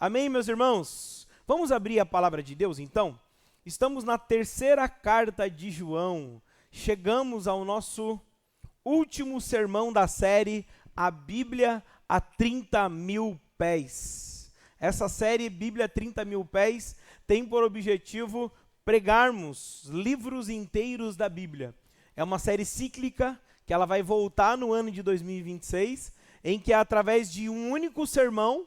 Amém, meus irmãos? Vamos abrir a palavra de Deus, então? Estamos na terceira carta de João. Chegamos ao nosso último sermão da série A Bíblia a 30 mil pés. Essa série Bíblia a 30 mil pés tem por objetivo pregarmos livros inteiros da Bíblia. É uma série cíclica que ela vai voltar no ano de 2026, em que através de um único sermão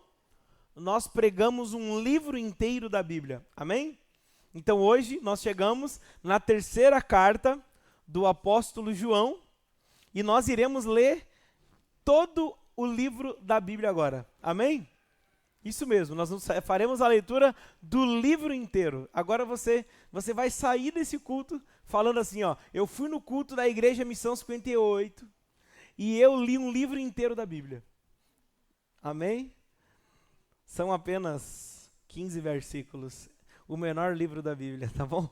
nós pregamos um livro inteiro da Bíblia. Amém? Então hoje nós chegamos na terceira carta do apóstolo João e nós iremos ler todo o livro da Bíblia agora. Amém? Isso mesmo, nós faremos a leitura do livro inteiro. Agora você vai sair desse culto falando assim, ó, eu fui no culto da Igreja Missão 58 e eu li um livro inteiro da Bíblia. Amém? São apenas 15 versículos, o menor livro da Bíblia, tá bom?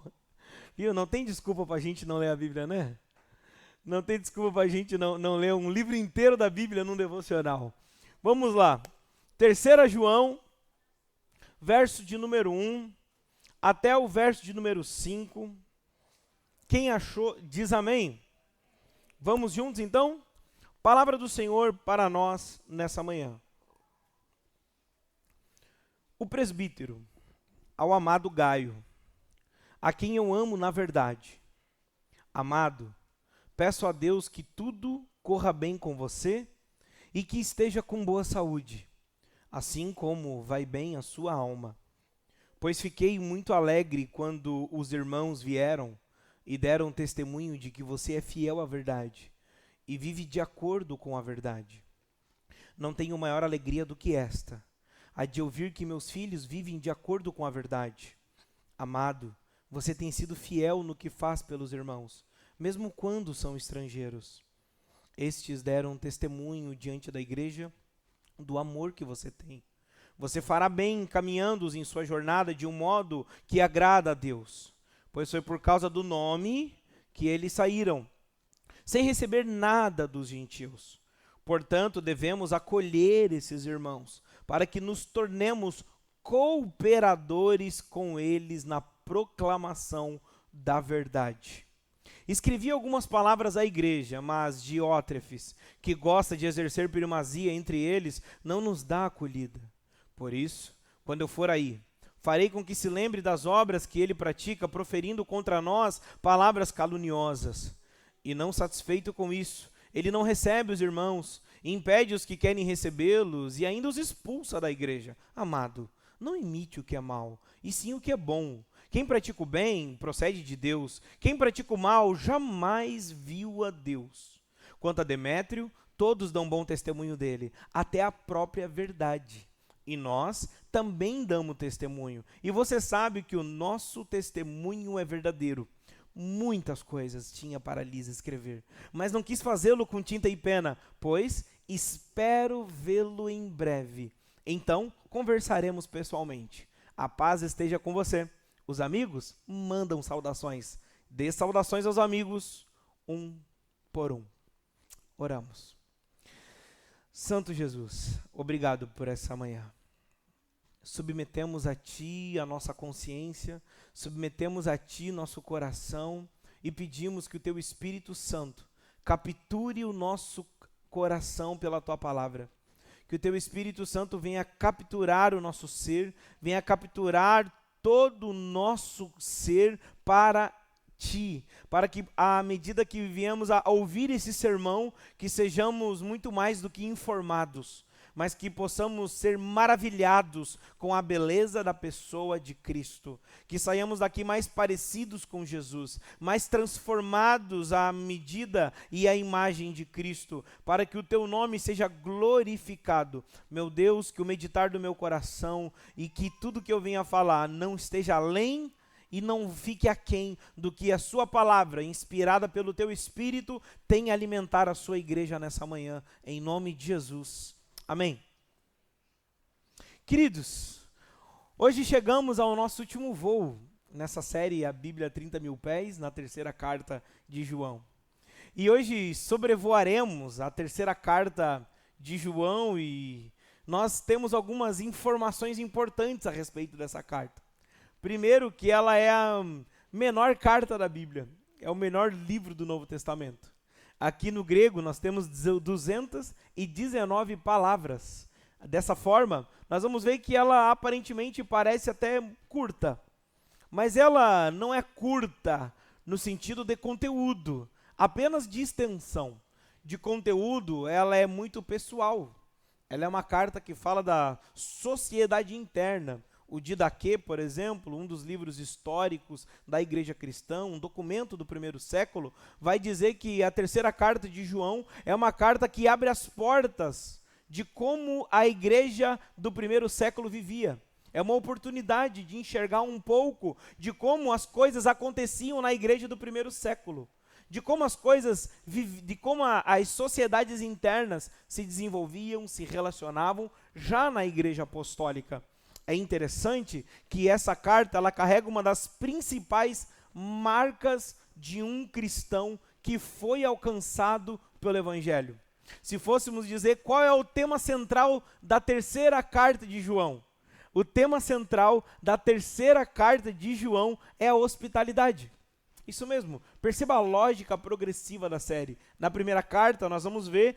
Viu? Não tem desculpa pra gente não ler a Bíblia, né? Não tem desculpa pra gente não ler um livro inteiro da Bíblia num devocional. Vamos lá. 3 João, verso de número 1, até o verso de número 5. Quem achou, diz amém. Vamos juntos então? Palavra do Senhor para nós nessa manhã. O presbítero, ao amado Gaio, a quem eu amo na verdade. Amado, peço a Deus que tudo corra bem com você e que esteja com boa saúde, assim como vai bem a sua alma. Pois fiquei muito alegre quando os irmãos vieram e deram testemunho de que você é fiel à verdade e vive de acordo com a verdade. Não tenho maior alegria do que esta, a de ouvir que meus filhos vivem de acordo com a verdade. Amado, você tem sido fiel no que faz pelos irmãos, mesmo quando são estrangeiros. Estes deram testemunho diante da igreja do amor que você tem. Você fará bem encaminhando-os em sua jornada de um modo que agrada a Deus, pois foi por causa do nome que eles saíram, sem receber nada dos gentios. Portanto, devemos acolher esses irmãos, para que nos tornemos cooperadores com eles na proclamação da verdade. Escrevi algumas palavras à igreja, mas Diótrefes, que gosta de exercer primazia entre eles, não nos dá acolhida. Por isso, quando eu for aí, farei com que se lembre das obras que ele pratica, proferindo contra nós palavras caluniosas. E não satisfeito com isso, ele não recebe os irmãos, impede os que querem recebê-los e ainda os expulsa da igreja. Amado, não imite o que é mal, e sim o que é bom. Quem pratica o bem procede de Deus. Quem pratica o mal jamais viu a Deus. Quanto a Demétrio, todos dão bom testemunho dele, até a própria verdade. E nós também damos testemunho. E você sabe que o nosso testemunho é verdadeiro. Muitas coisas tinha para lhes escrever, mas não quis fazê-lo com tinta e pena, pois espero vê-lo em breve. Então conversaremos pessoalmente. A paz esteja com você. Os amigos mandam saudações. Dê saudações aos amigos, um por um. Oramos. Santo Jesus, obrigado por essa manhã. Submetemos a Ti a nossa consciência, submetemos a Ti nosso coração e pedimos que o Teu Espírito Santo capture o nosso coração pela Tua palavra. Que o Teu Espírito Santo venha capturar o nosso ser, venha capturar todo o nosso ser para Ti, para que à medida que viemos a ouvir esse sermão, que sejamos muito mais do que informados, mas que possamos ser maravilhados com a beleza da pessoa de Cristo, que saiamos daqui mais parecidos com Jesus, mais transformados à medida e à imagem de Cristo, para que o Teu nome seja glorificado. Meu Deus, que o meditar do meu coração e que tudo que eu venha falar não esteja além e não fique aquém do que a Sua palavra, inspirada pelo Teu Espírito, tem a alimentar a Sua igreja nessa manhã, em nome de Jesus. Amém. Queridos, hoje chegamos ao nosso último voo nessa série A Bíblia a 30 mil pés, na terceira carta de João. E hoje sobrevoaremos a terceira carta de João e nós temos algumas informações importantes a respeito dessa carta. Primeiro, que ela é a menor carta da Bíblia, é o menor livro do Novo Testamento. Aqui no grego nós temos 219 palavras. Dessa forma, nós vamos ver que ela aparentemente parece até curta, mas ela não é curta no sentido de conteúdo, apenas de extensão. De conteúdo, ela é muito pessoal. Ela é uma carta que fala da sociedade interna. O Didaquê, por exemplo, um dos livros históricos da igreja cristã, um documento do primeiro século, vai dizer que a terceira carta de João é uma carta que abre as portas de como a igreja do primeiro século vivia. É uma oportunidade de enxergar um pouco de como as coisas aconteciam na igreja do primeiro século. De como as coisas, de como as sociedades internas se desenvolviam, se relacionavam já na igreja apostólica. É interessante que essa carta, ela carrega uma das principais marcas de um cristão que foi alcançado pelo Evangelho. Se fôssemos dizer qual é o tema central da terceira carta de João, o tema central da terceira carta de João é a hospitalidade. Isso mesmo, perceba a lógica progressiva da série. Na primeira carta, nós vamos ver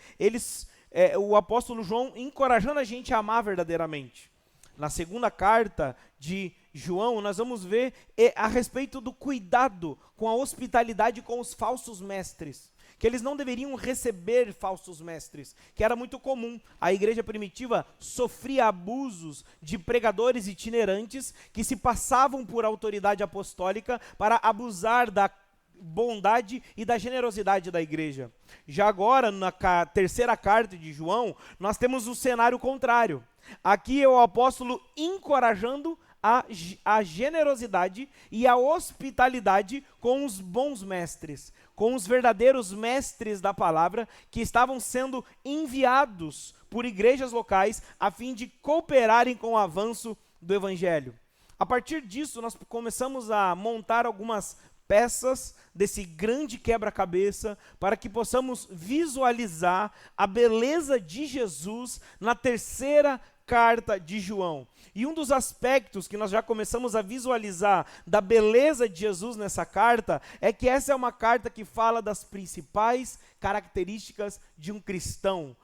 o apóstolo João encorajando a gente a amar verdadeiramente. Na segunda carta de João, nós vamos ver a respeito do cuidado com a hospitalidade com os falsos mestres, que eles não deveriam receber falsos mestres, que era muito comum. A igreja primitiva sofria abusos de pregadores itinerantes que se passavam por autoridade apostólica para abusar da bondade e da generosidade da igreja. Já agora, na terceira carta de João, nós temos o cenário contrário. Aqui é o apóstolo encorajando a generosidade e a hospitalidade com os bons mestres, com os verdadeiros mestres da palavra que estavam sendo enviados por igrejas locais a fim de cooperarem com o avanço do evangelho. A partir disso, nós começamos a montar algumas peças desse grande quebra-cabeça para que possamos visualizar a beleza de Jesus na terceira carta de João. E um dos aspectos que nós já começamos a visualizar da beleza de Jesus nessa carta é que essa é uma carta que fala das principais características de um cristão: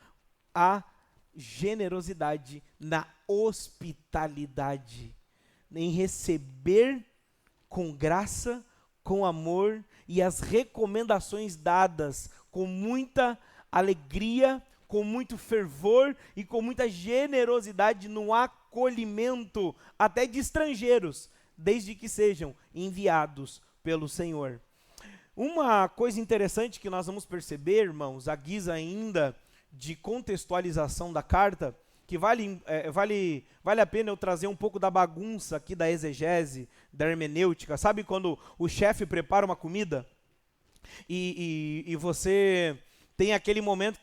a generosidade na hospitalidade, em receber com graça, com amor e as recomendações dadas com muita alegria, com muito fervor e com muita generosidade no acolhimento até de estrangeiros, desde que sejam enviados pelo Senhor. Uma coisa interessante que nós vamos perceber, irmãos, à guisa ainda de contextualização da carta, que vale a pena eu trazer um pouco da bagunça aqui da exegese, da hermenêutica. Sabe quando o chefe prepara uma comida e você tem aquele momento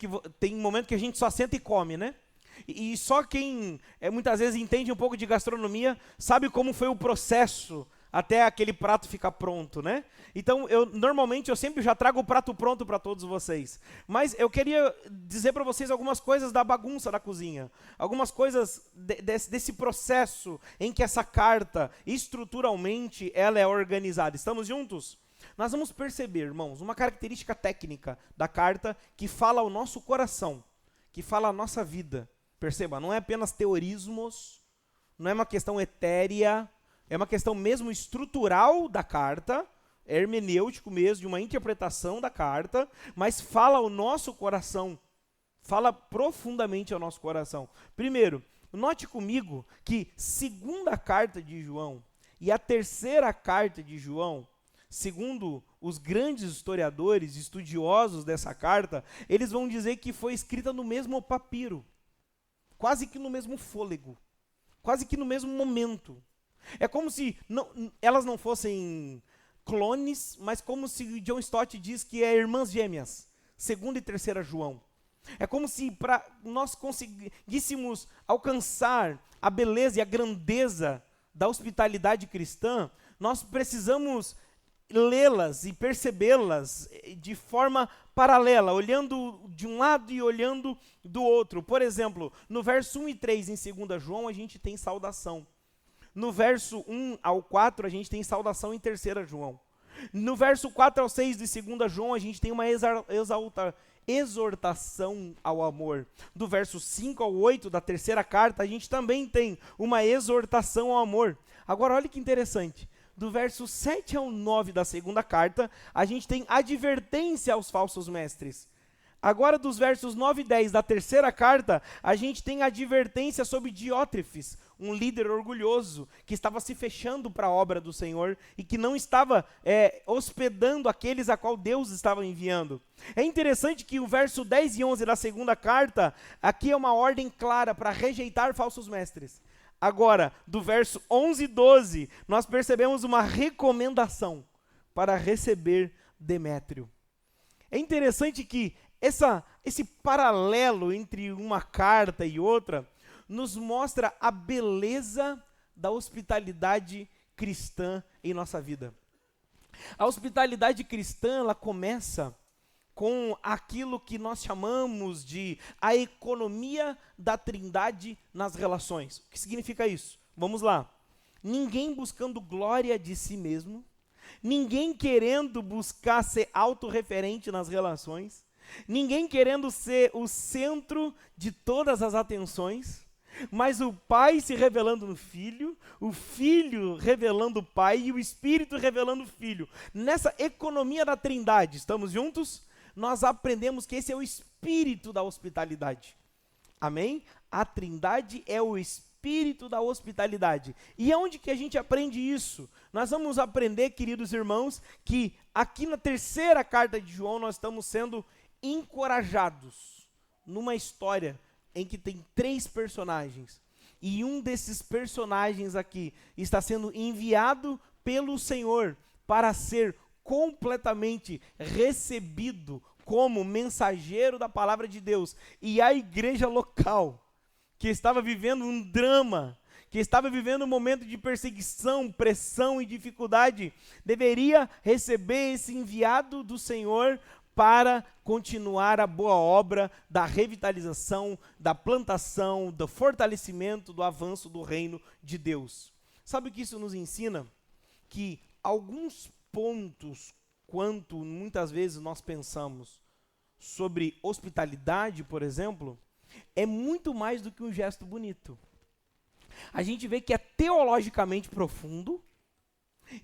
que a gente só senta e come, né? E só quem muitas vezes entende um pouco de gastronomia sabe como foi o processo até aquele prato ficar pronto, né? Então, normalmente eu sempre já trago o prato pronto para todos vocês. Mas eu queria dizer para vocês algumas coisas da bagunça da cozinha. Algumas coisas desse processo em que essa carta, estruturalmente, ela é organizada. Estamos juntos? Nós vamos perceber, irmãos, uma característica técnica da carta que fala ao nosso coração, que fala à nossa vida. Perceba, não é apenas teorismos, não é uma questão etérea, é uma questão mesmo estrutural da carta, é hermenêutico mesmo, de uma interpretação da carta, mas fala ao nosso coração, fala profundamente ao nosso coração. Primeiro, note comigo que segunda carta de João e a terceira carta de João, segundo os grandes historiadores, estudiosos dessa carta, eles vão dizer que foi escrita no mesmo papiro, quase que no mesmo fôlego, quase que no mesmo momento. É como se elas não fossem clones, mas como se John Stott diz que é irmãs gêmeas, segunda e terceira João. É como se para nós conseguíssemos alcançar a beleza e a grandeza da hospitalidade cristã, nós precisamos lê-las e percebê-las de forma paralela, olhando de um lado e olhando do outro. Por exemplo, no verso 1 e 3 em 2 João, a gente tem saudação. No verso 1 ao 4, a gente tem saudação em 3 João. No verso 4 ao 6 de 2 João, a gente tem uma exortação ao amor. Do verso 5 ao 8 da terceira carta, a gente também tem uma exortação ao amor. Agora, olha que interessante. Do verso 7 ao 9 da segunda carta, a gente tem advertência aos falsos mestres. Agora, dos versos 9 e 10 da terceira carta, a gente tem advertência sobre Diótrefes, um líder orgulhoso, que estava se fechando para a obra do Senhor e que não estava hospedando aqueles a qual Deus estava enviando. É interessante que o verso 10 e 11 da segunda carta, aqui é uma ordem clara para rejeitar falsos mestres. Agora, do verso 11 e 12, nós percebemos uma recomendação para receber Demétrio. É interessante que esse paralelo entre uma carta e outra nos mostra a beleza da hospitalidade cristã em nossa vida. A hospitalidade cristã, ela começa com aquilo que nós chamamos de a economia da Trindade nas relações. O que significa isso? Vamos lá. Ninguém buscando glória de si mesmo, ninguém querendo buscar ser autorreferente nas relações, ninguém querendo ser o centro de todas as atenções, mas o Pai se revelando no Filho, o Filho revelando o Pai e o Espírito revelando o Filho. Nessa economia da Trindade, estamos juntos? Nós aprendemos que esse é o espírito da hospitalidade. Amém? A Trindade é o espírito da hospitalidade. E aonde que a gente aprende isso? Nós vamos aprender, queridos irmãos, que aqui na terceira carta de João nós estamos sendo encorajados numa história em que tem 3 personagens. E um desses personagens aqui está sendo enviado pelo Senhor para ser completamente recebido como mensageiro da palavra de Deus. E a igreja local, que estava vivendo um drama, que estava vivendo um momento de perseguição, pressão e dificuldade, deveria receber esse enviado do Senhor para continuar a boa obra da revitalização, da plantação, do fortalecimento, do avanço do reino de Deus. Sabe o que isso nos ensina? Que alguns pontos, quanto muitas vezes nós pensamos sobre hospitalidade, por exemplo, é muito mais do que um gesto bonito. A gente vê que é teologicamente profundo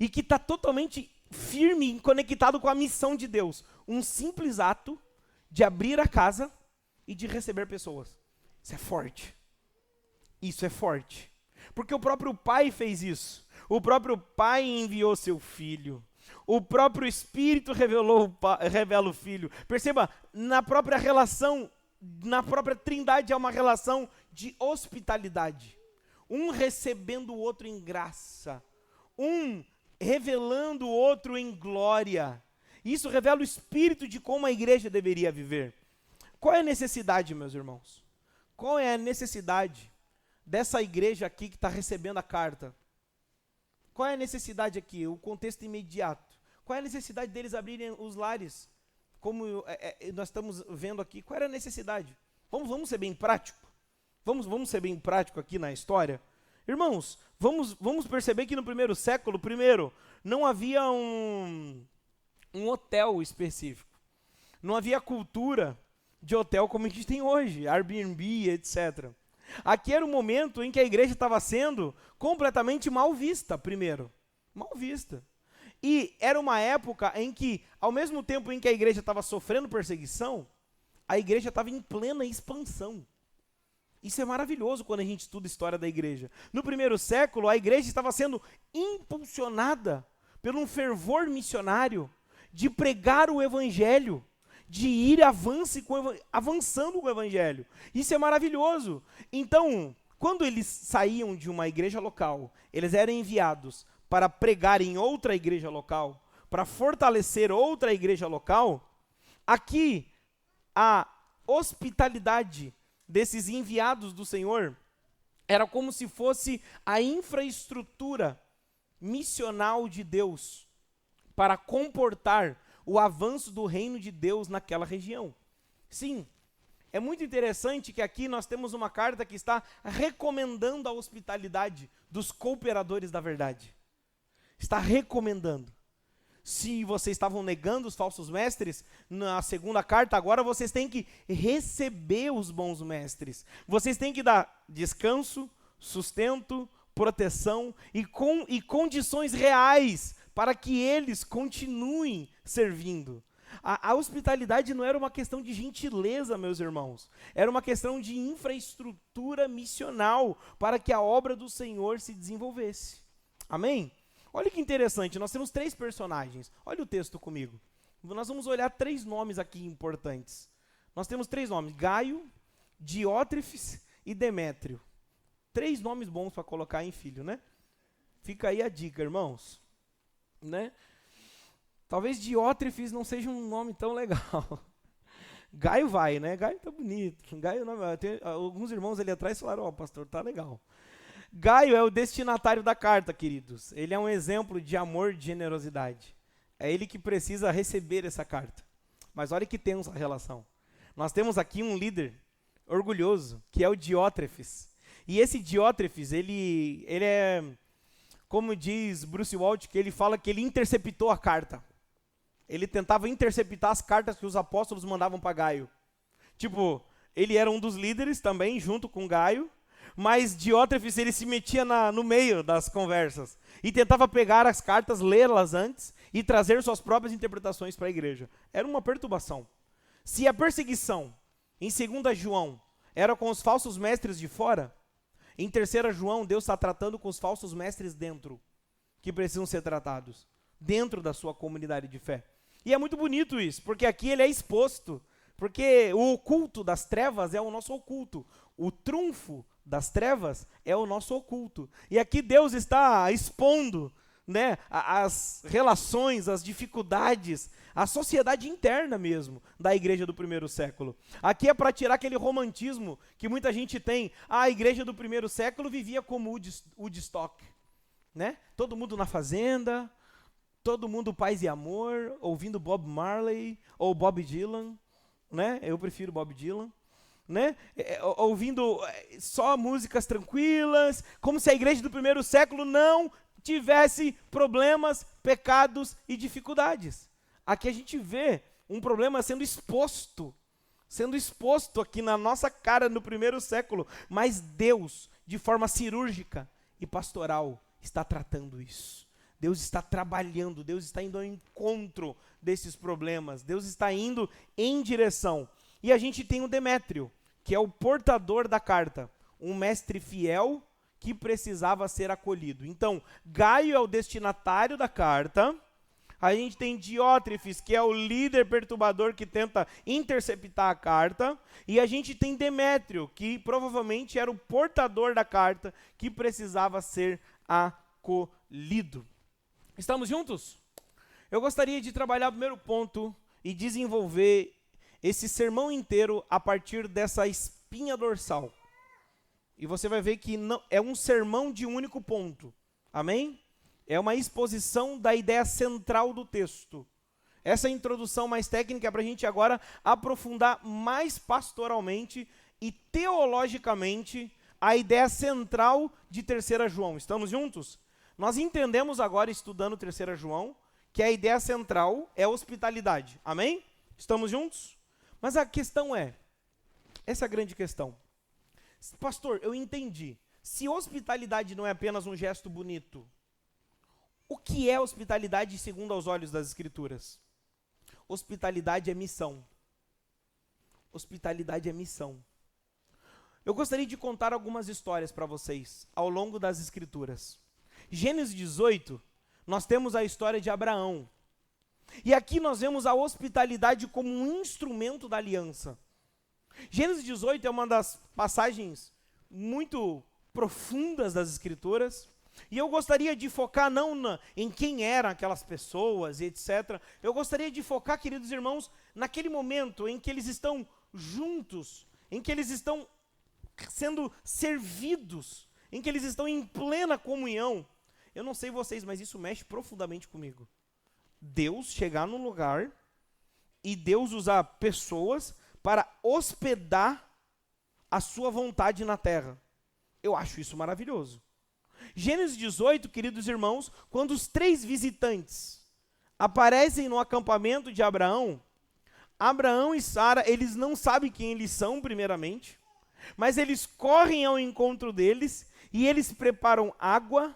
e que está totalmente firme e conectado com a missão de Deus. Um simples ato de abrir a casa e de receber pessoas. Isso é forte. Isso é forte. Porque o próprio Pai fez isso. O próprio Pai enviou seu Filho. O próprio Espírito revela o Filho. Perceba, na própria relação, na própria Trindade há uma relação de hospitalidade. Um recebendo o outro em graça. Um revelando o outro em glória. Isso revela o espírito de como a igreja deveria viver. Qual é a necessidade, meus irmãos? Qual é a necessidade dessa igreja aqui que está recebendo a carta? Qual é a necessidade aqui? O contexto imediato. Qual é a necessidade deles abrirem os lares? Como nós estamos vendo aqui. Qual era a necessidade? Vamos ser bem prático. Vamos ser bem prático aqui na história. Irmãos, vamos perceber que no primeiro século, primeiro, não havia um hotel específico. Não havia cultura de hotel como a gente tem hoje, Airbnb, etc. Aqui era um momento em que a igreja estava sendo completamente mal vista, primeiro. Mal vista. E era uma época em que, ao mesmo tempo em que a igreja estava sofrendo perseguição, a igreja estava em plena expansão. Isso é maravilhoso quando a gente estuda a história da igreja. No primeiro século, a igreja estava sendo impulsionada por um fervor missionário de pregar o evangelho, de ir avançando com o evangelho. Isso é maravilhoso. Então, quando eles saíam de uma igreja local, eles eram enviados para pregar em outra igreja local, para fortalecer outra igreja local. Aqui, a hospitalidade desses enviados do Senhor era como se fosse a infraestrutura missional de Deus para comportar o avanço do reino de Deus naquela região. Sim, é muito interessante que aqui nós temos uma carta que está recomendando a hospitalidade dos cooperadores da verdade. Está recomendando. Se vocês estavam negando os falsos mestres, na segunda carta, agora vocês têm que receber os bons mestres. Vocês têm que dar descanso, sustento, proteção e condições reais para que eles continuem servindo. A hospitalidade não era uma questão de gentileza, meus irmãos. Era uma questão de infraestrutura missional para que a obra do Senhor se desenvolvesse. Amém? Olha que interessante, nós temos 3 personagens. Olha o texto comigo. Nós vamos olhar 3 nomes aqui importantes. Nós temos 3 nomes: Gaio, Diótrefes e Demétrio. 3 nomes bons para colocar em filho, né? Fica aí a dica, irmãos. Né? Talvez Diótrefes não seja um nome tão legal. Gaio vai, né? Gaio tá bonito. Gaio não, alguns irmãos ali atrás falaram: ó, pastor, tá legal. Gaio é o destinatário da carta, queridos. Ele é um exemplo de amor e de generosidade. É ele que precisa receber essa carta. Mas olha que temos a relação. Nós temos aqui um líder orgulhoso, que é o Diótrefes. E esse Diótrefes, ele é, como diz Bruce Waltke, que ele fala que ele interceptou a carta. Ele tentava interceptar as cartas que os apóstolos mandavam para Gaio. Tipo, ele era um dos líderes também, junto com Gaio, mas Diótrefes, ele se metia no meio das conversas e tentava pegar as cartas, lê-las antes e trazer suas próprias interpretações para a igreja. Era uma perturbação. Se a perseguição em 2 João era com os falsos mestres de fora, em 3 João, Deus está tratando com os falsos mestres dentro, que precisam ser tratados, dentro da sua comunidade de fé. E é muito bonito isso, porque aqui ele é exposto, porque o oculto das trevas é o nosso oculto, o trunfo das trevas é o nosso oculto. E aqui Deus está expondo, né, as relações, as dificuldades, a sociedade interna mesmo da igreja do primeiro século. Aqui é para tirar aquele romantismo que muita gente tem. A igreja do primeiro século vivia como Woodstock, né? Todo mundo na fazenda, todo mundo paz e amor, ouvindo Bob Marley ou Bob Dylan, né? Eu prefiro Bob Dylan. Né? Ouvindo só músicas tranquilas, como se a igreja do primeiro século não tivesse problemas, pecados e dificuldades. Aqui a gente vê um problema sendo exposto aqui na nossa cara no primeiro século, mas Deus, de forma cirúrgica e pastoral, está tratando isso. Deus está trabalhando, Deus está indo ao encontro desses problemas, Deus está indo em direção. E a gente tem o Demétrio, que é o portador da carta, um mestre fiel que precisava ser acolhido. Então, Gaio é o destinatário da carta, a gente tem Diótrefes, que é o líder perturbador que tenta interceptar a carta, e a gente tem Demétrio, que provavelmente era o portador da carta que precisava ser acolhido. Estamos juntos? Eu gostaria de trabalhar o primeiro ponto e desenvolver esse sermão inteiro a partir dessa espinha dorsal. E você vai ver que não, é um sermão de um único ponto. Amém? É uma exposição da ideia central do texto. Essa introdução mais técnica é para a gente agora aprofundar mais pastoralmente e teologicamente a ideia central de 3 João. Estamos juntos? Nós entendemos agora, estudando 3 João, que a ideia central é a hospitalidade. Amém? Estamos juntos? Mas a questão é, essa é a grande questão. Pastor, eu entendi. Se hospitalidade não é apenas um gesto bonito, o que é hospitalidade segundo aos olhos das Escrituras? Hospitalidade é missão. Hospitalidade é missão. Eu gostaria de contar algumas histórias para vocês ao longo das Escrituras. Gênesis 18, nós temos a história de Abraão. E aqui nós vemos a hospitalidade como um instrumento da aliança. Gênesis 18 é uma das passagens muito profundas das Escrituras. E eu gostaria de focar não em quem eram aquelas pessoas e etc. Eu gostaria de focar, queridos irmãos, naquele momento em que eles estão juntos, em que eles estão sendo servidos, em que eles estão em plena comunhão. Eu não sei vocês, mas isso mexe profundamente comigo. Deus chegar num lugar e Deus usar pessoas para hospedar a sua vontade na terra. Eu acho isso maravilhoso. Gênesis 18, queridos irmãos, quando os 3 visitantes aparecem no acampamento de Abraão, Abraão e Sara, eles não sabem quem eles são, primeiramente, mas eles correm ao encontro deles e eles preparam água,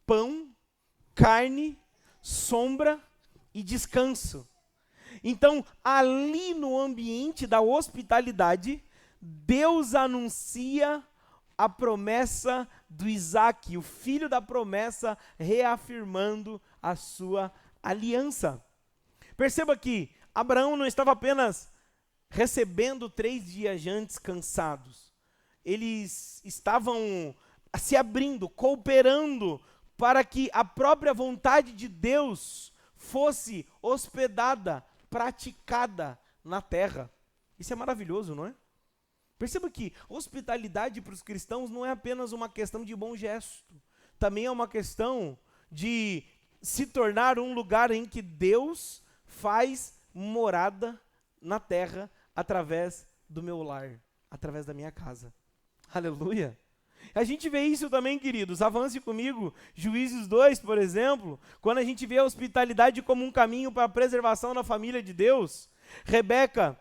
pão, carne, sombra e descanso. Então, ali no ambiente da hospitalidade, Deus anuncia a promessa do Isaac, o filho da promessa, reafirmando a sua aliança. Perceba que Abraão não estava apenas recebendo 3 viajantes cansados. Eles estavam se abrindo, cooperando para que a própria vontade de Deus fosse hospedada, praticada na terra. Isso é maravilhoso, não é? Perceba que hospitalidade para os cristãos não é apenas uma questão de bom gesto. Também é uma questão de se tornar um lugar em que Deus faz morada na terra através do meu lar, através da minha casa. Aleluia! A gente vê isso também, queridos. Avance comigo. Juízes 2, por exemplo, quando a gente vê a hospitalidade como um caminho para a preservação da família de Deus. Rebeca,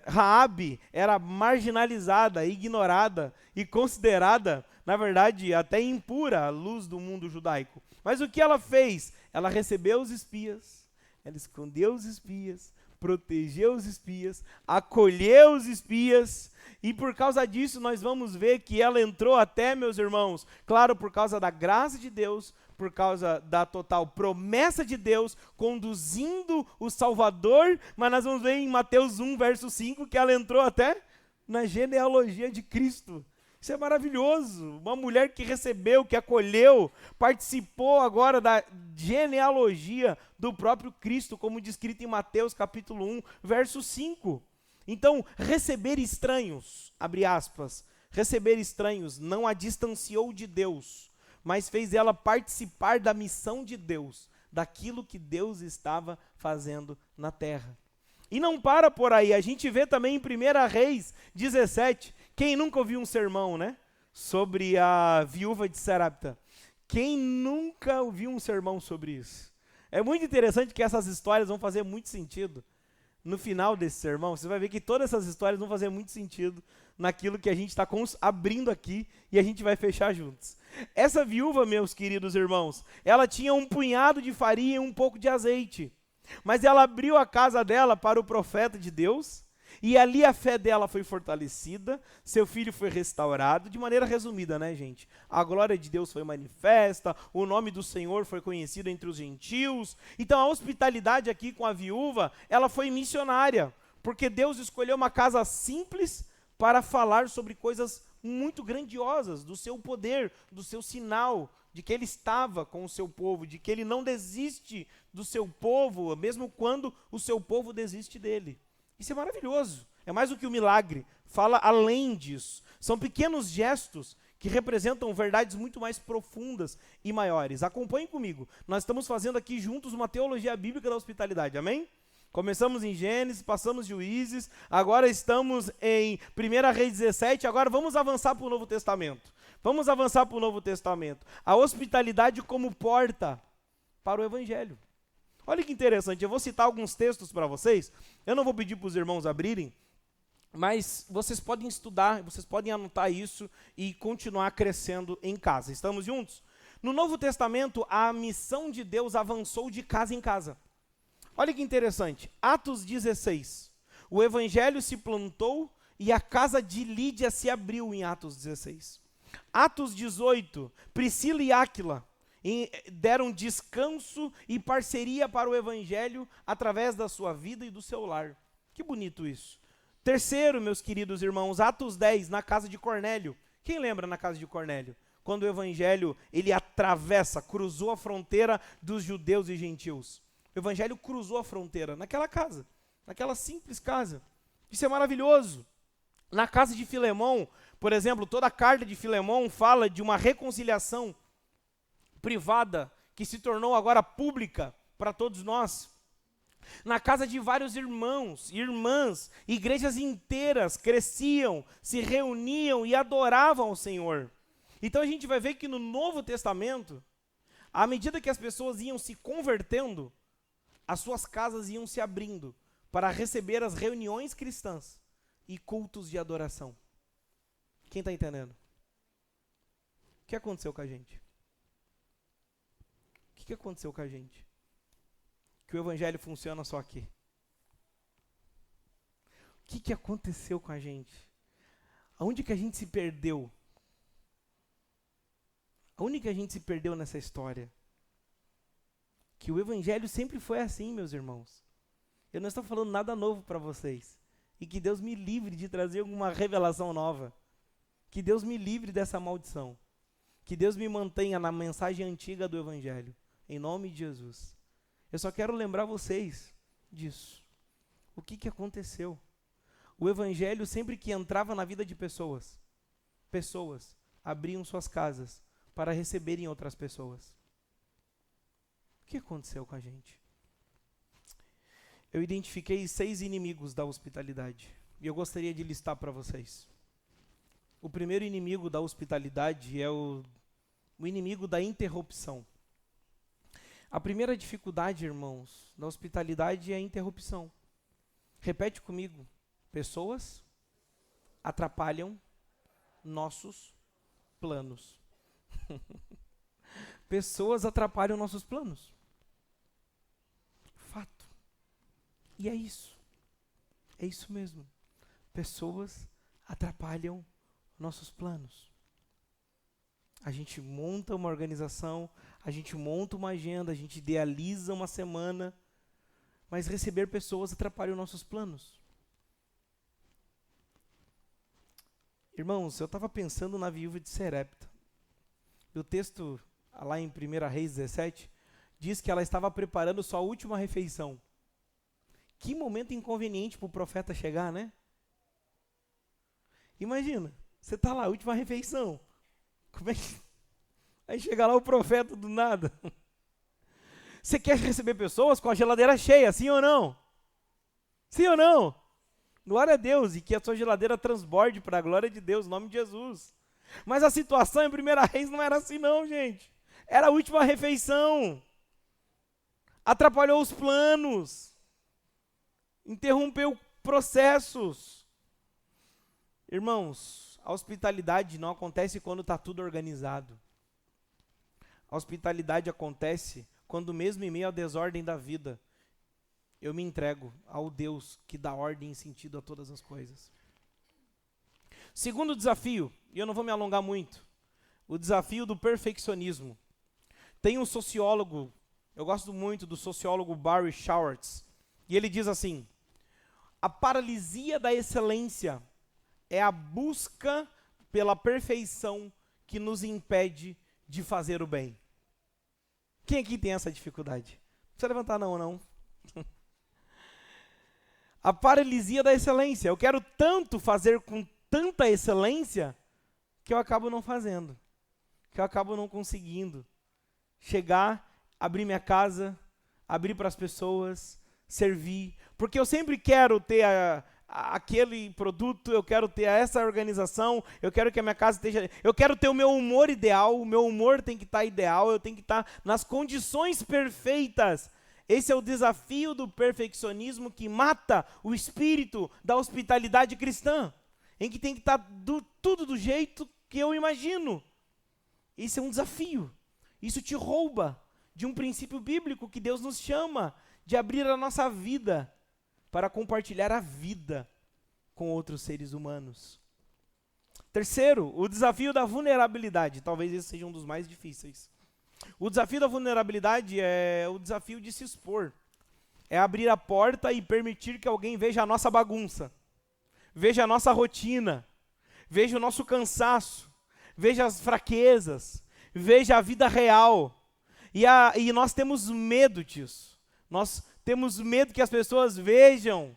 Raabe, era marginalizada, ignorada e considerada, na verdade, até impura à luz do mundo judaico. Mas o que ela fez? Ela recebeu os espias, ela escondeu os espias, protegeu os espias, acolheu os espias, e por causa disso nós vamos ver que ela entrou até, meus irmãos, claro, por causa da graça de Deus, por causa da total promessa de Deus, conduzindo o Salvador, mas nós vamos ver em Mateus 1, verso 5, que ela entrou até na genealogia de Cristo. Isso é maravilhoso, uma mulher que recebeu, que acolheu, participou agora da genealogia do próprio Cristo, como descrito em Mateus capítulo 1, verso 5. Então, receber estranhos, abre aspas, receber estranhos não a distanciou de Deus, mas fez ela participar da missão de Deus, daquilo que Deus estava fazendo na terra. E não para por aí, a gente vê também em 1 Reis 17, quem nunca ouviu um sermão, né? Sobre a viúva de Sarepta. Quem nunca ouviu um sermão sobre isso? É muito interessante que essas histórias vão fazer muito sentido. No final desse sermão, você vai ver que todas essas histórias vão fazer muito sentido naquilo que a gente está abrindo aqui e a gente vai fechar juntos. Essa viúva, meus queridos irmãos, ela tinha um punhado de farinha e um pouco de azeite. Mas ela abriu a casa dela para o profeta de Deus, e ali a fé dela foi fortalecida, seu filho foi restaurado, de maneira resumida, né, gente? A glória de Deus foi manifesta, o nome do Senhor foi conhecido entre os gentios. Então a hospitalidade aqui com a viúva, ela foi missionária, porque Deus escolheu uma casa simples para falar sobre coisas muito grandiosas, do seu poder, do seu sinal, de que ele estava com o seu povo, de que ele não desiste do seu povo, mesmo quando o seu povo desiste dele. Isso é maravilhoso, é mais do que um milagre, fala além disso. São pequenos gestos que representam verdades muito mais profundas e maiores. Acompanhem comigo, nós estamos fazendo aqui juntos uma teologia bíblica da hospitalidade, amém? Começamos em Gênesis, passamos Juízes, agora estamos em 1 Reis 17, agora vamos avançar para o Novo Testamento. Vamos avançar para o Novo Testamento. A hospitalidade como porta para o Evangelho. Olha que interessante, eu vou citar alguns textos para vocês. Eu não vou pedir para os irmãos abrirem, mas vocês podem estudar, vocês podem anotar isso e continuar crescendo em casa. Estamos juntos? No Novo Testamento, a missão de Deus avançou de casa em casa. Olha que interessante, Atos 16. O Evangelho se plantou e a casa de Lídia se abriu em Atos 16. Atos 18, Priscila e Áquila deram descanso e parceria para o Evangelho através da sua vida e do seu lar. Que bonito isso. Terceiro, meus queridos irmãos, Atos 10, na casa de Cornélio. Quem lembra na casa de Cornélio? Quando o Evangelho, ele atravessa, cruzou a fronteira dos judeus e gentios. O Evangelho cruzou a fronteira naquela casa, naquela simples casa. Isso é maravilhoso. Na casa de Filemão, por exemplo, toda a carta de Filemão fala de uma reconciliação privada que se tornou agora pública para todos nós. Na casa de vários irmãos, irmãs, igrejas inteiras cresciam, se reuniam e adoravam ao Senhor. Então a gente vai ver que no Novo Testamento, à medida que as pessoas iam se convertendo, as suas casas iam se abrindo para receber as reuniões cristãs e cultos de adoração. Quem está entendendo? O que aconteceu com a gente? O que aconteceu com a gente? Que o evangelho funciona só aqui. O que aconteceu com a gente? Aonde que a gente se perdeu? Aonde que a gente se perdeu nessa história? Que o evangelho sempre foi assim, meus irmãos. Eu não estou falando nada novo para vocês. E que Deus me livre de trazer alguma revelação nova. Que Deus me livre dessa maldição. Que Deus me mantenha na mensagem antiga do evangelho. Em nome de Jesus. Eu só quero lembrar vocês disso. O que aconteceu? O evangelho, sempre que entrava na vida de pessoas abriam suas casas para receberem outras pessoas. O que aconteceu com a gente? Eu identifiquei 6 inimigos da hospitalidade. E eu gostaria de listar para vocês. O primeiro inimigo da hospitalidade é o inimigo da interrupção. A primeira dificuldade, irmãos, da hospitalidade é a interrupção. Repete comigo. Pessoas atrapalham nossos planos. Pessoas atrapalham nossos planos. Fato. E é isso. É isso mesmo. Pessoas atrapalham nossos planos. A gente monta uma organização, a gente monta uma agenda, a gente idealiza uma semana, mas receber pessoas atrapalha nossos planos. Irmãos, eu estava pensando na viúva de Serepta. E o texto, lá em 1 Reis 17, diz que ela estava preparando sua última refeição. Que momento inconveniente para o profeta chegar, né? Imagina, você está lá, última refeição. Como é que... Aí chega lá o profeta do nada. Você quer receber pessoas com a geladeira cheia, sim ou não? Sim ou não? Glória a Deus, e que a sua geladeira transborde para a glória de Deus, em nome de Jesus. Mas a situação em 1 Reis não era assim não, gente. Era a última refeição. Atrapalhou os planos. Interrompeu processos. Irmãos, a hospitalidade não acontece quando está tudo organizado. A hospitalidade acontece quando mesmo em meio à desordem da vida, eu me entrego ao Deus que dá ordem e sentido a todas as coisas. Segundo desafio, e eu não vou me alongar muito, o desafio do perfeccionismo. Tem um sociólogo, eu gosto muito do sociólogo Barry Schwartz, e ele diz assim: a paralisia da excelência é a busca pela perfeição que nos impede de fazer o bem. Quem aqui tem essa dificuldade? Não precisa levantar não. A paralisia da excelência. Eu quero tanto fazer com tanta excelência que eu acabo não fazendo. Que eu acabo não conseguindo chegar, abrir minha casa, abrir para as pessoas, servir. Porque eu sempre quero ter aquele produto, eu quero ter essa organização, eu quero que a minha casa esteja... Eu quero ter o meu humor ideal, o meu humor tem que estar ideal, eu tenho que estar nas condições perfeitas. Esse é o desafio do perfeccionismo que mata o espírito da hospitalidade cristã, em que tem que estar tudo do jeito que eu imagino. Esse é um desafio. Isso te rouba de um princípio bíblico que Deus nos chama de abrir a nossa vida para compartilhar a vida com outros seres humanos. Terceiro, o desafio da vulnerabilidade. Talvez esse seja um dos mais difíceis. O desafio da vulnerabilidade é o desafio de se expor. É abrir a porta e permitir que alguém veja a nossa bagunça, veja a nossa rotina, veja o nosso cansaço, veja as fraquezas, veja a vida real. E nós temos medo disso. Nós temos medo que as pessoas vejam,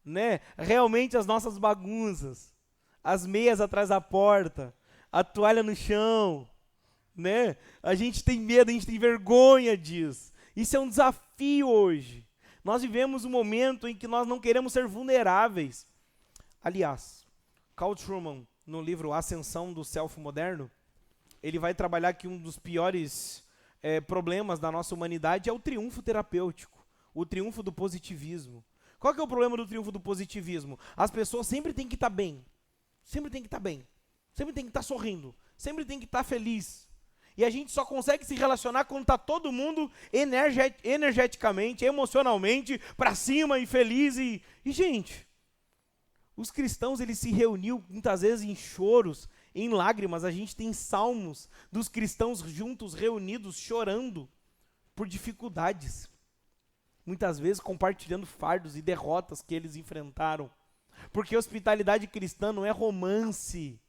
né, realmente as nossas bagunças, as meias atrás da porta, a toalha no chão, né? A gente tem medo, a gente tem vergonha disso. Isso é um desafio hoje. Nós vivemos um momento em que nós não queremos ser vulneráveis. Aliás, Carl Trueman, no livro Ascensão do Self Moderno, ele vai trabalhar que um dos piores problemas da nossa humanidade é o triunfo terapêutico, o triunfo do positivismo. Qual que é o problema do triunfo do positivismo? As pessoas sempre têm que estar bem, sempre têm que estar bem, sempre têm que estar sorrindo, sempre têm que estar feliz. E a gente só consegue se relacionar quando está todo mundo energeticamente, emocionalmente, para cima e feliz. E, gente, os cristãos, eles se reuniam muitas vezes em choros, em lágrimas. A gente tem salmos dos cristãos juntos, reunidos, chorando por dificuldades. Muitas vezes compartilhando fardos e derrotas que eles enfrentaram. Porque hospitalidade cristã não é romance.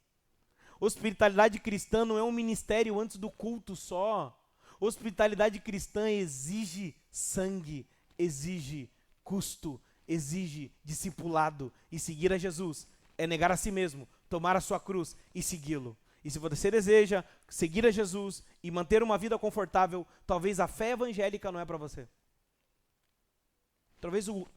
Hospitalidade cristã não é um ministério antes do culto só. Hospitalidade cristã exige sangue, exige custo, exige discipulado. E seguir a Jesus é negar a si mesmo, tomar a sua cruz e segui-lo. E se você deseja seguir a Jesus e manter uma vida confortável, talvez a fé evangélica não é para você. Talvez o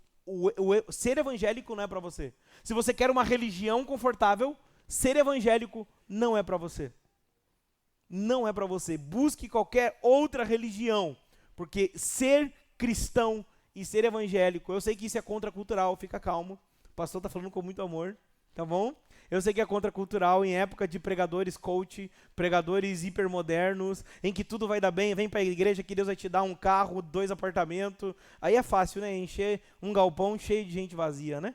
ser evangélico não é para você. Se você quer uma religião confortável, ser evangélico não é para você. Não é para você. Busque qualquer outra religião, porque ser cristão e ser evangélico, eu sei que isso é contracultural, fica calmo. O pastor está falando com muito amor, tá bom? Eu sei que é contracultural em época de pregadores coach, pregadores hipermodernos, em que tudo vai dar bem, vem para a igreja que Deus vai te dar um carro, 2 apartamentos. Aí é fácil, né? Encher um galpão cheio de gente vazia, né?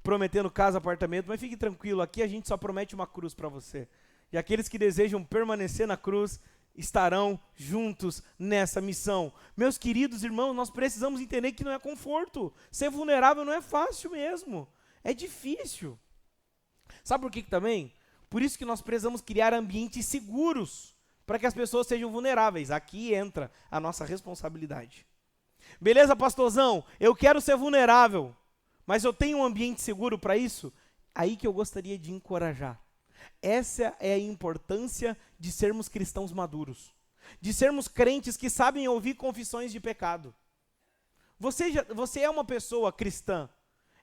Prometendo casa, apartamento, mas fique tranquilo, aqui a gente só promete uma cruz para você. E aqueles que desejam permanecer na cruz estarão juntos nessa missão. Meus queridos irmãos, nós precisamos entender que não é conforto. Ser vulnerável não é fácil mesmo. É difícil. Sabe por que também? Por isso que nós precisamos criar ambientes seguros para que as pessoas sejam vulneráveis. Aqui entra a nossa responsabilidade. Beleza, pastorzão? Eu quero ser vulnerável, mas eu tenho um ambiente seguro para isso? Aí que eu gostaria de encorajar. Essa é a importância de sermos cristãos maduros. De sermos crentes que sabem ouvir confissões de pecado. Você é uma pessoa cristã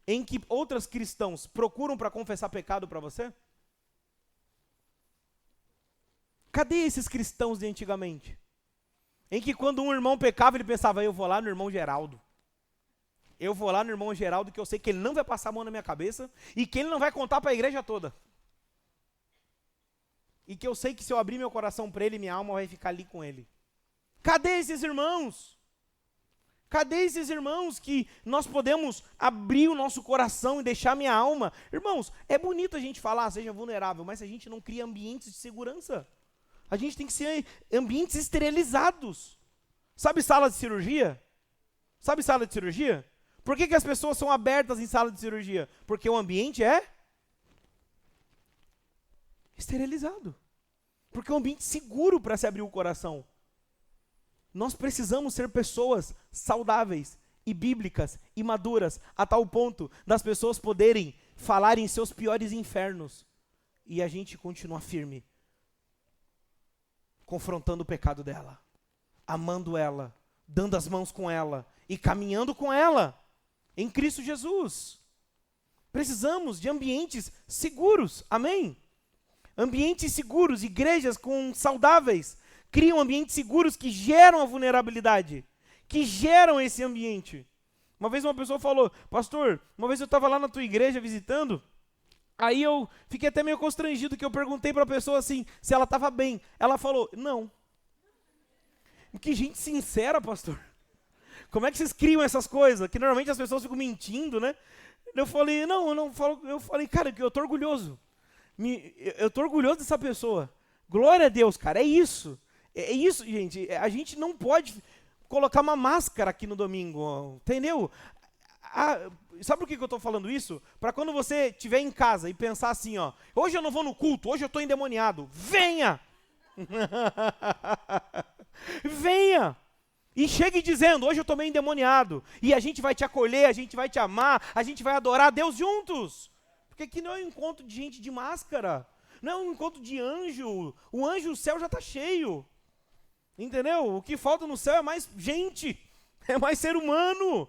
em que outros cristãos procuram para confessar pecado para você? Cadê esses cristãos de antigamente? Em que quando um irmão pecava, ele pensava, eu vou lá no irmão Geraldo. Eu vou lá no irmão Geraldo, que eu sei que ele não vai passar a mão na minha cabeça e que ele não vai contar para a igreja toda. E que eu sei que se eu abrir meu coração para ele, minha alma vai ficar ali com ele. Cadê esses irmãos? Cadê esses irmãos que nós podemos abrir o nosso coração e deixar minha alma? Irmãos, é bonito a gente falar, seja vulnerável, mas a gente não cria ambientes de segurança. A gente tem que ser ambientes esterilizados. Sabe sala de cirurgia? Sabe sala de cirurgia? Por que as pessoas são abertas em sala de cirurgia? Porque o ambiente é esterilizado. Porque é um ambiente seguro para se abrir o coração. Nós precisamos ser pessoas saudáveis e bíblicas e maduras, a tal ponto das pessoas poderem falar em seus piores infernos e a gente continuar firme, confrontando o pecado dela, amando ela, dando as mãos com ela e caminhando com ela em Cristo Jesus. Precisamos de ambientes seguros, amém? Ambientes seguros, igrejas saudáveis, criam ambientes seguros que geram a vulnerabilidade, que geram esse ambiente. Uma vez uma pessoa falou, pastor, uma vez eu estava lá na tua igreja visitando, aí eu fiquei até meio constrangido, que eu perguntei para a pessoa assim, se ela estava bem. Ela falou, não. Que gente sincera, pastor. Como é que vocês criam essas coisas? Que normalmente as pessoas ficam mentindo, né? Eu falei, não, eu não falo. Eu falei, cara, que eu estou orgulhoso. Eu estou orgulhoso dessa pessoa. Glória a Deus, cara, é isso. É isso, gente. A gente não pode colocar uma máscara aqui no domingo, entendeu? Sabe por que eu estou falando isso? Para quando você estiver em casa e pensar assim, ó, hoje eu não vou no culto, hoje eu estou endemoniado. Venha! Venha! E chegue dizendo, hoje eu estou meio endemoniado. E a gente vai te acolher, a gente vai te amar, a gente vai adorar a Deus juntos. Porque aqui não é um encontro de gente de máscara. Não é um encontro de anjo. O céu já está cheio. Entendeu? O que falta no céu é mais gente. É mais ser humano.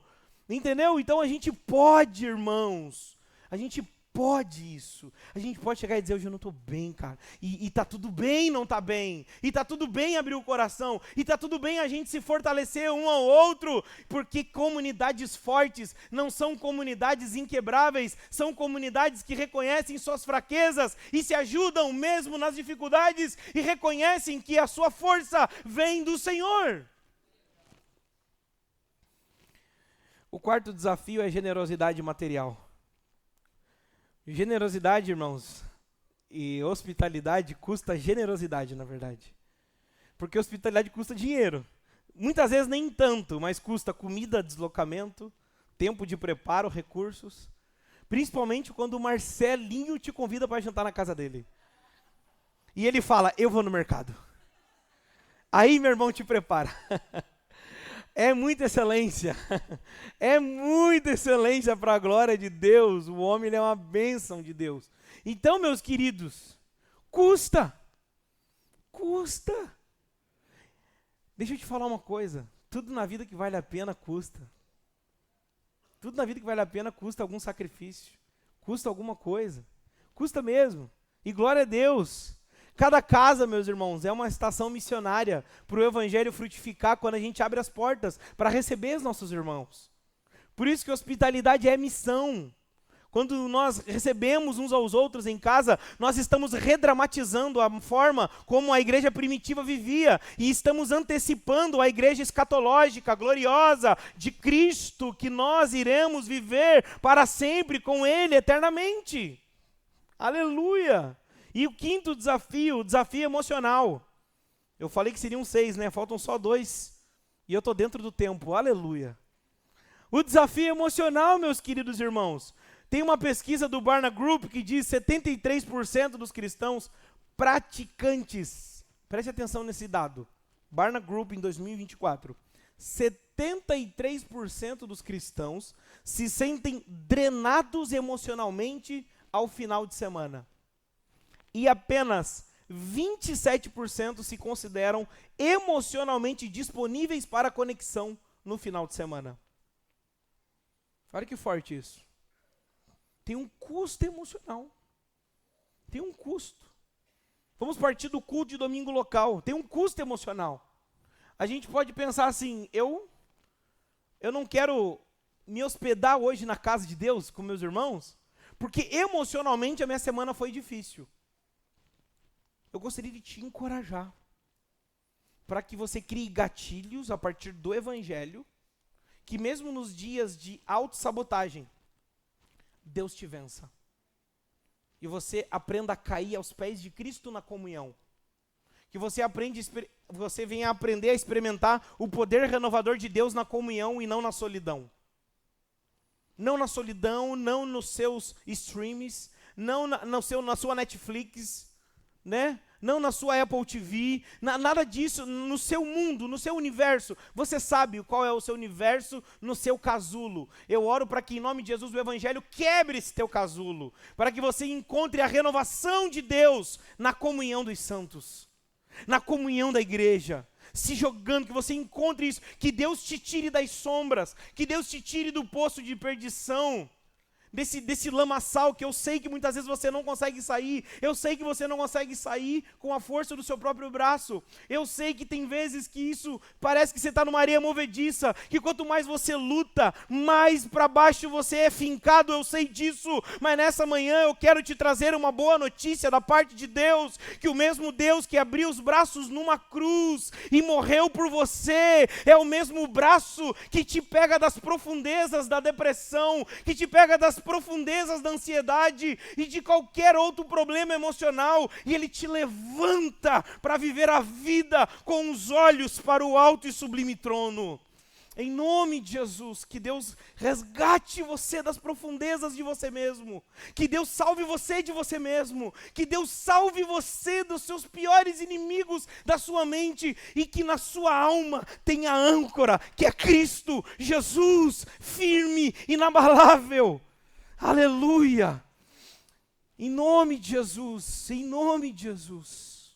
Entendeu? Então a gente pode, irmãos. A gente pode isso. A gente pode chegar e dizer, hoje eu não estou bem, cara. E tá tudo bem não tá bem. E tá tudo bem abrir o coração. E tá tudo bem a gente se fortalecer um ao outro. Porque comunidades fortes não são comunidades inquebráveis. São comunidades que reconhecem suas fraquezas e se ajudam mesmo nas dificuldades. E reconhecem que a sua força vem do Senhor. O quarto desafio é generosidade material. Generosidade, irmãos, e hospitalidade custa generosidade, na verdade. Porque hospitalidade custa dinheiro. Muitas vezes nem tanto, mas custa comida, deslocamento, tempo de preparo, recursos. Principalmente quando o Marcelinho te convida para jantar na casa dele. E ele fala, eu vou no mercado. Aí meu irmão te prepara. É muita excelência, é muita excelência para a glória de Deus. O homem ele é uma bênção de Deus. Então, meus queridos, custa. Deixa eu te falar uma coisa, tudo na vida que vale a pena custa. Tudo na vida que vale a pena custa algum sacrifício, custa alguma coisa, custa mesmo. E glória a Deus. Cada casa, meus irmãos, é uma estação missionária para o evangelho frutificar quando a gente abre as portas para receber os nossos irmãos. Por isso que hospitalidade é missão. Quando nós recebemos uns aos outros em casa, nós estamos redramatizando a forma como a igreja primitiva vivia e estamos antecipando a igreja escatológica, gloriosa, de Cristo, que nós iremos viver para sempre com Ele eternamente. Aleluia! E o quinto desafio, o desafio emocional. Eu falei que seriam 6, né? Faltam só 2. E eu estou dentro do tempo. Aleluia. O desafio emocional, meus queridos irmãos. Tem uma pesquisa do Barna Group que diz 73% dos cristãos praticantes. Preste atenção nesse dado. Barna Group em 2024. 73% dos cristãos se sentem drenados emocionalmente ao final de semana. E apenas 27% se consideram emocionalmente disponíveis para a conexão no final de semana. Olha que forte isso. Tem um custo emocional. Tem um custo. Vamos partir do culto de domingo local. Tem um custo emocional. A gente pode pensar assim, eu não quero me hospedar hoje na casa de Deus com meus irmãos, porque emocionalmente a minha semana foi difícil. Eu gostaria de te encorajar para que você crie gatilhos a partir do evangelho, que mesmo nos dias de autossabotagem, Deus te vença. E você aprenda a cair aos pés de Cristo na comunhão. Que você venha aprender a experimentar o poder renovador de Deus na comunhão e não na solidão. Não na solidão, não nos seus streams, não na sua Netflix, né? Não na sua Apple TV, nada disso, no seu mundo, no seu universo. Você sabe qual é o seu universo no seu casulo. Eu oro para que em nome de Jesus o evangelho quebre esse teu casulo, para que você encontre a renovação de Deus na comunhão dos santos, na comunhão da igreja, se jogando, que você encontre isso, que Deus te tire das sombras, que Deus te tire do poço de perdição, desse lamaçal que eu sei que muitas vezes você não consegue sair. Eu sei que você não consegue sair com a força do seu próprio braço. Eu sei que tem vezes que isso parece que você está numa areia movediça, que quanto mais você luta, mais para baixo você é fincado. Eu sei disso, mas nessa manhã eu quero te trazer uma boa notícia da parte de Deus, que o mesmo Deus que abriu os braços numa cruz e morreu por você, é o mesmo braço que te pega das profundezas da depressão, que te pega das profundezas da ansiedade e de qualquer outro problema emocional, e Ele te levanta para viver a vida com os olhos para o alto e sublime trono. Em nome de Jesus, que Deus resgate você das profundezas de você mesmo, que Deus salve você de você mesmo, que Deus salve você dos seus piores inimigos da sua mente, e que na sua alma tenha âncora, que é Cristo Jesus, firme, inabalável. Aleluia! Em nome de Jesus, em nome de Jesus.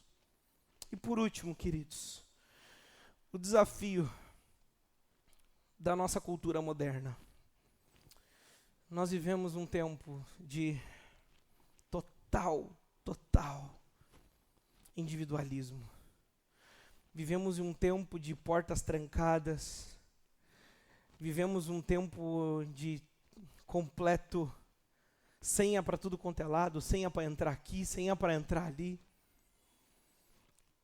E por último, queridos, o desafio da nossa cultura moderna. Nós vivemos um tempo de total individualismo. Vivemos um tempo de portas trancadas. Vivemos um tempo de completo senha para tudo quanto é lado, senha para entrar aqui, senha para entrar ali.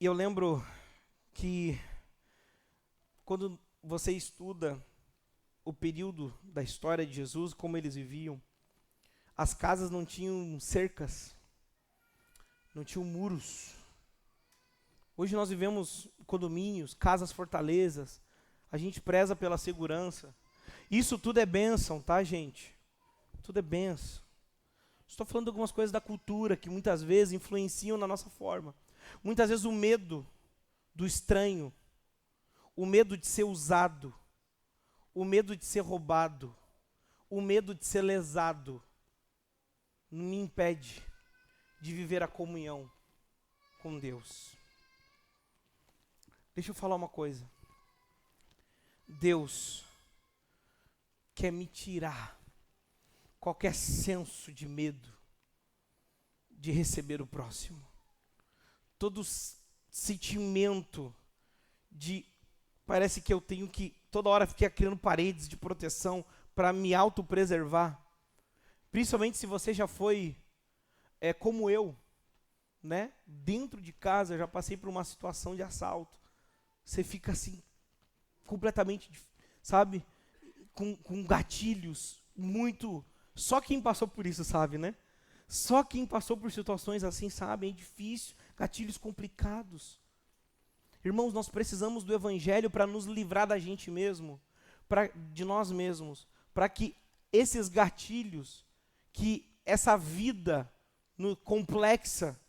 E eu lembro que quando você estuda o período da história de Jesus, como eles viviam, as casas não tinham cercas, não tinham muros. Hoje nós vivemos condomínios, casas fortalezas, a gente preza pela segurança. Isso tudo é bênção, tá, gente? Tudo é bênção. Estou falando de algumas coisas da cultura que muitas vezes influenciam na nossa forma. Muitas vezes o medo do estranho, o medo de ser usado, o medo de ser roubado, o medo de ser lesado, não me impede de viver a comunhão com Deus. Deixa eu falar uma coisa. Deus quer me tirar qualquer senso de medo de receber o próximo. Todo sentimento de parece que eu tenho que toda hora ficar criando paredes de proteção para me autopreservar. Principalmente se você já foi como eu, né? Dentro de casa eu já passei por uma situação de assalto. Você fica assim, completamente, sabe? Com gatilhos muito... Só quem passou por isso sabe, né? Só quem passou por situações assim sabe, é difícil, gatilhos complicados. Irmãos, nós precisamos do Evangelho para nos livrar da gente mesmo, de nós mesmos, para que esses gatilhos, que essa vida complexa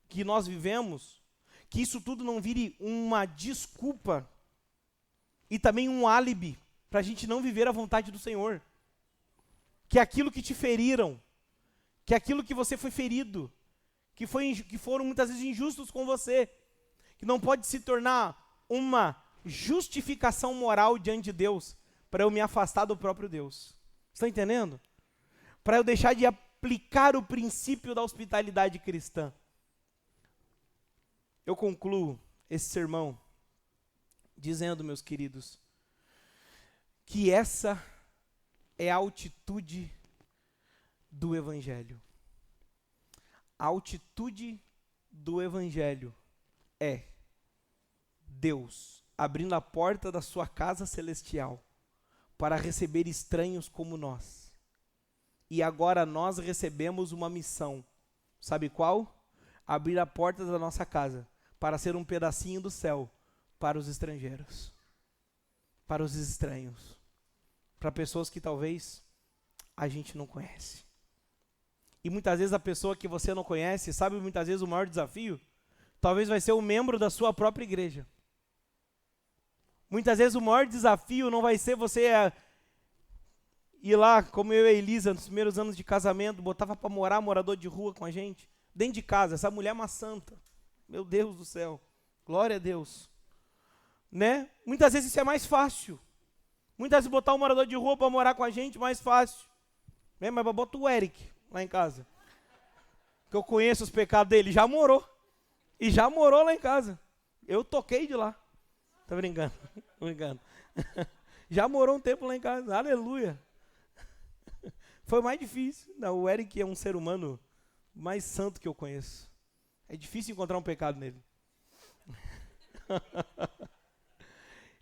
que nós vivemos, que isso tudo não vire uma desculpa e também um álibi para a gente não viver a vontade do Senhor. Que aquilo que te feriram, que aquilo que você foi ferido, que foram muitas vezes injustos com você, que não pode se tornar uma justificação moral diante de Deus para eu me afastar do próprio Deus. Está entendendo? Para eu deixar de aplicar o princípio da hospitalidade cristã. Eu concluo esse sermão dizendo, meus queridos, que essa é a altitude do Evangelho. A altitude do Evangelho é Deus abrindo a porta da sua casa celestial para receber estranhos como nós. E agora nós recebemos uma missão. Sabe qual? Abrir a porta da nossa casa para ser um pedacinho do céu para os estrangeiros, para os estranhos, para pessoas que talvez a gente não conhece. E muitas vezes a pessoa que você não conhece, sabe muitas vezes o maior desafio? Talvez vai ser um membro da sua própria igreja. Muitas vezes o maior desafio não vai ser você ir lá, como eu e a Elisa, nos primeiros anos de casamento, botava para morar morador de rua com a gente, dentro de casa. Essa mulher é uma santa. Meu Deus do céu. Glória a Deus. Né? Muitas vezes isso é mais fácil. Muitas vezes botar um morador de rua para morar com a gente, mais fácil. Né? Mas bota o Eric lá em casa. Que eu conheço os pecados dele. Já morou. E já morou lá em casa. Eu toquei de lá. Tô brincando. Tô brincando. Já morou um tempo lá em casa. Aleluia. Foi mais difícil. Não, o Eric é um ser humano mais santo que eu conheço. É difícil encontrar um pecado nele.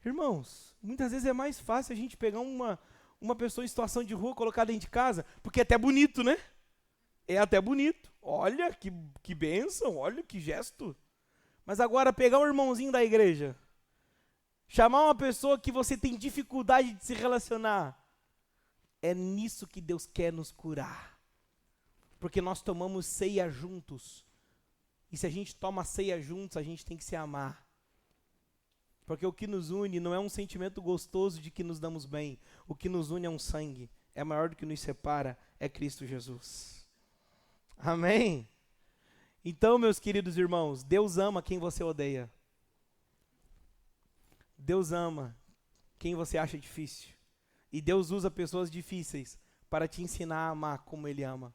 Irmãos, muitas vezes é mais fácil a gente pegar uma pessoa em situação de rua, colocar dentro de casa, porque é até bonito, né? É até bonito. Olha que bênção, olha que gesto. Mas agora pegar um irmãozinho da igreja, chamar uma pessoa que você tem dificuldade de se relacionar, é nisso que Deus quer nos curar. Porque nós tomamos ceia juntos. E se a gente toma ceia juntos, a gente tem que se amar. Porque o que nos une não é um sentimento gostoso de que nos damos bem. O que nos une é um sangue. É maior do que nos separa, é Cristo Jesus. Amém? Então, meus queridos irmãos, Deus ama quem você odeia. Deus ama Quem você acha difícil? E Deus usa pessoas difíceis para te ensinar a amar como Ele ama.